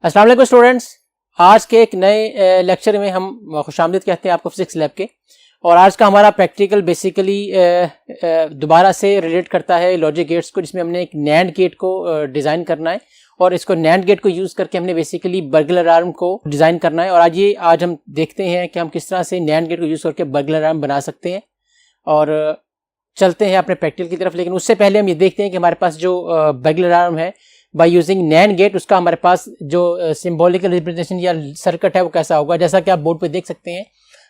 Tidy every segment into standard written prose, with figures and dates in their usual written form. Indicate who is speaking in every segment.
Speaker 1: अस्सलाम वालेकुम स्टूडेंट्स, आज के एक नए लेक्चर में हम खुशामदीद कहते हैं आपको फिजिक्स लैब के। और आज का हमारा प्रैक्टिकल बेसिकली दोबारा से रिलेट करता है लॉजिक गेट्स को, जिसमें हमने एक नैंड गेट को डिज़ाइन करना है और इसको नैंड गेट को यूज़ करके हमने बेसिकली बर्गलर अलार्म को डिज़ाइन करना है। और आज हम देखते हैं कि हम किस तरह से नैंड गेट को यूज़ करके बर्गलर अलार्म बना सकते हैं और चलते हैं अपने प्रैक्टिकल की तरफ। लेकिन उससे पहले हम ये देखते हैं कि हमारे पास जो बर्गलर अलार्म है बाय यूजिंग नैंड गेट, उसका हमारे पास जो सिंबॉलिकल रिप्रेजेंटेशन या सर्किट है वो कैसा होगा। जैसा कि आप बोर्ड पे देख सकते हैं,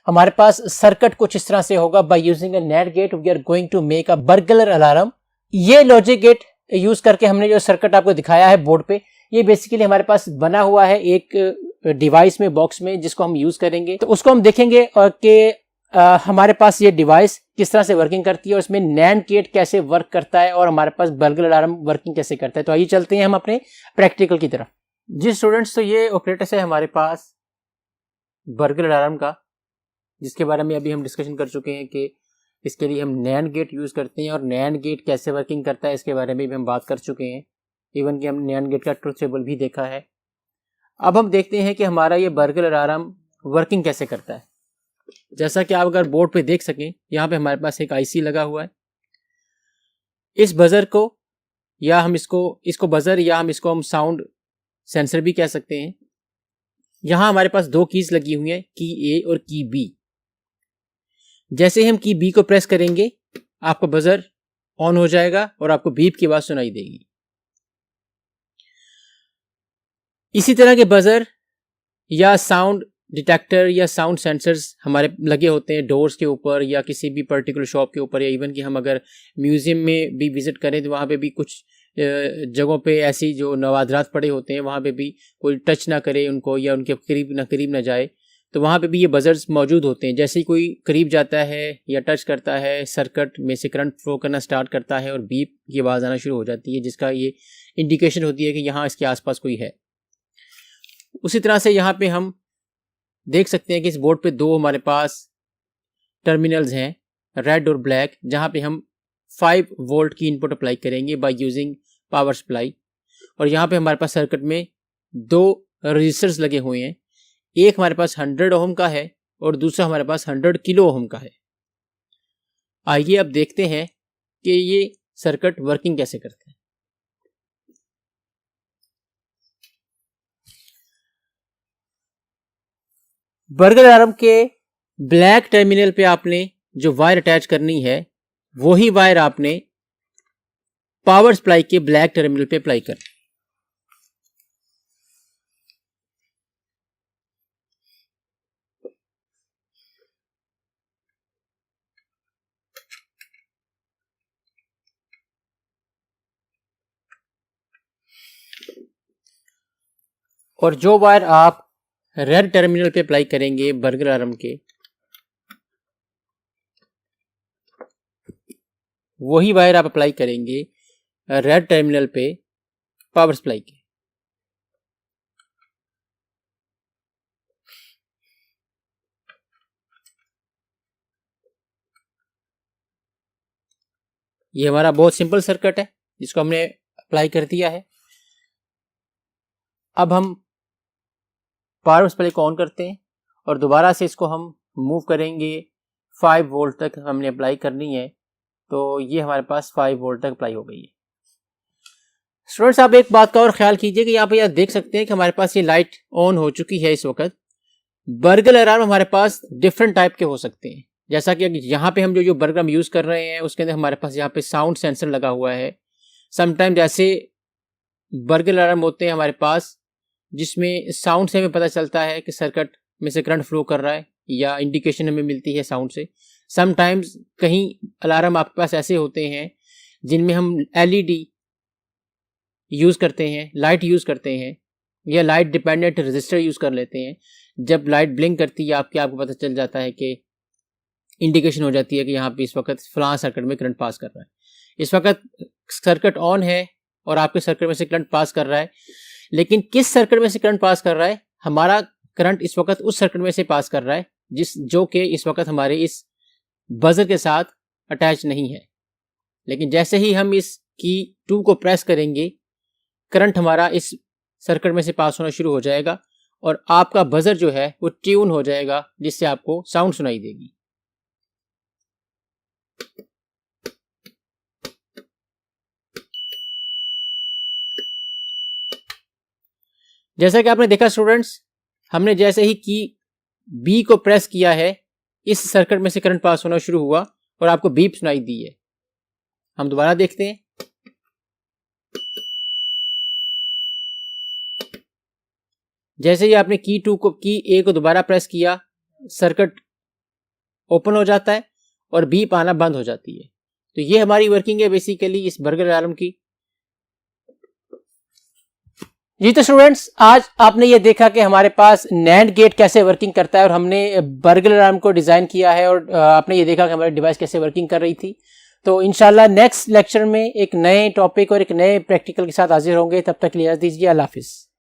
Speaker 1: हमारे पास सर्किट कुछ इस तरह से होगा। By using a NAND gate we are going to make a burglar alarm. ये लॉजिक गेट यूज करके हमने जो सर्किट आपको दिखाया है बोर्ड पे, ये बेसिकली हमारे पास बना हुआ है एक डिवाइस में, बॉक्स में, जिसको हम यूज करेंगे। तो उसको हम देखेंगे कि हमारे पास ये डिवाइस किस तरह से वर्किंग करती है और इसमें नैंड गेट कैसे वर्क करता है और हमारे पास बर्गलर अलार्म वर्किंग कैसे करता है। तो आइए चलते हैं हम अपने प्रैक्टिकल की तरफ। जी स्टूडेंट्स, तो ये ऑपरेटर्स है हमारे पास बर्गलर अलार्म का, जिसके बारे में अभी हम डिस्कशन कर चुके हैं कि इसके लिए हम नैंड गेट यूज करते हैं और नैंड गेट कैसे वर्किंग करता है इसके बारे में भी हम बात कर चुके हैं। इवन कि हम नैंड गेट का ट्रुथ टेबल भी देखा है। अब हम देखते हैं कि हमारा ये बर्गलर अलार्म वर्किंग कैसे करता है। जैसा कि आप अगर बोर्ड पे देख सकें, यहाँ पे हमारे पास एक आईसी लगा हुआ है। इस बजर को या हम इसको बजर या हम साउंड सेंसर भी कह सकते हैं। यहाँ हमारे पास दो कीज लगी हुई हैं, की ए और की बी। जैसे ही हम की बी को प्रेस करेंगे आपका बजर ऑन हो जाएगा और आपको बीप की आवाज सुनाई देगी। इसी तरह के बजर या साउंड डिटेक्टर या साउंड सेंसर्स हमारे लगे होते हैं डोर्स के ऊपर या किसी भी पर्टिकुलर शॉप के ऊपर, या इवन कि हम अगर म्यूजियम में भी विजिट करें तो वहाँ पे भी कुछ जगहों पे ऐसी जो नवादरात पड़े होते हैं, वहाँ पे भी कोई टच ना करे उनको या उनके करीब ना जाए, तो वहाँ पे भी ये बजर्स मौजूद होते हैं। जैसे ही कोई करीब जाता है या टच करता है, सर्किट में से करंट फ्लो करना स्टार्ट करता है और बीप की आवाज़ आना शुरू हो जाती है, जिसका ये इंडिकेशन होती है कि यहाँ इसके आसपास कोई है। उसी तरह से यहाँ पे हम देख सकते हैं कि इस बोर्ड पे दो हमारे पास टर्मिनल्स हैं, रेड और ब्लैक, जहाँ पे हम 5 वोल्ट की इनपुट अप्लाई करेंगे बाय यूजिंग पावर सप्लाई। और यहाँ पे हमारे पास सर्किट में दो रजिस्टर्स लगे हुए हैं। एक हमारे पास 100 ओम का है और दूसरा हमारे पास 100 किलो ओम का है। आइए अब देखते हैं कि ये सर्किट वर्किंग कैसे करते हैं। बर्गलर अलार्म के ब्लैक टर्मिनल पे आपने जो वायर अटैच करनी है, वही वायर आपने पावर सप्लाई के ब्लैक टर्मिनल पे अप्लाई कर। और जो वायर आप रेड टर्मिनल पे अप्लाई करेंगे बर्गलर अलार्म के, वही वायर आप अप्लाई करेंगे रेड टर्मिनल पे पावर सप्लाई के। ये हमारा बहुत सिंपल सर्किट है जिसको हमने अप्लाई कर दिया है। अब हम पावर सप्लाई को ऑन करते हैं और दोबारा से इसको हम मूव करेंगे 5 वोल्ट तक हमने अप्लाई करनी है। तो ये हमारे पास 5 वोल्ट तक अप्लाई हो गई है। स्टूडेंट्स, आप एक बात का और ख्याल कीजिए कि यहाँ पे आप देख सकते हैं कि हमारे पास ये लाइट ऑन हो चुकी है इस वक्त। बर्गलर अलार्म हमारे पास डिफरेंट टाइप के हो सकते हैं। जैसा कि यहाँ पे हम जो बर्गलर हम यूज कर रहे हैं उसके अंदर हमारे पास यहाँ पे साउंड सेंसर लगा हुआ है। समटाइम जैसे बर्गलर अलार्म होते हैं हमारे पास जिसमें साउंड से हमें पता चलता है कि सर्किट में से करंट फ्लो कर रहा है या इंडिकेशन हमें मिलती है साउंड से। समटाइम्स कहीं अलार्म आपके पास ऐसे होते हैं जिनमें हम एलईडी यूज करते हैं, लाइट यूज करते हैं या लाइट डिपेंडेंट रजिस्टर यूज कर लेते हैं। जब लाइट ब्लिंक करती है आपको पता चल जाता है कि इंडिकेशन हो जाती है कि यहाँ पे इस वक्त फलां सर्किट में करंट पास कर रहा है। इस वक्त सर्किट ऑन है और आपके सर्किट में से करंट पास कर रहा है, लेकिन किस सर्किट में से करंट पास कर रहा है? हमारा करंट इस वक्त उस सर्किट में से पास कर रहा है जो कि इस वक्त हमारे इस बजर के साथ अटैच नहीं है। लेकिन जैसे ही हम इस की 2 को प्रेस करेंगे, करंट हमारा इस सर्किट में से पास होना शुरू हो जाएगा और आपका बजर जो है वो ट्यून हो जाएगा, जिससे आपको साउंड सुनाई देगी। जैसा कि आपने देखा स्टूडेंट्स, हमने जैसे ही की बी को प्रेस किया है, इस सर्किट में से करंट पास होना शुरू हुआ और आपको बीप सुनाई दी है। हम दोबारा देखते हैं। जैसे ही आपने की ए को दोबारा प्रेस किया, सर्किट ओपन हो जाता है और बीप आना बंद हो जाती है। तो ये हमारी वर्किंग है बेसिकली इस बर्गलर अलार्म की। जी तो स्टूडेंट्स, आज आपने ये देखा कि हमारे पास नैंड गेट कैसे वर्किंग करता है और हमने बर्गलर अलार्म को डिजाइन किया है और आपने ये देखा कि हमारी डिवाइस कैसे वर्किंग कर रही थी। तो इंशाल्लाह नेक्स्ट लेक्चर में एक नए टॉपिक और एक नए प्रैक्टिकल के साथ हाजिर होंगे। तब तक के लिए इजाज़त दीजिए। अल्लाह हाफिज़।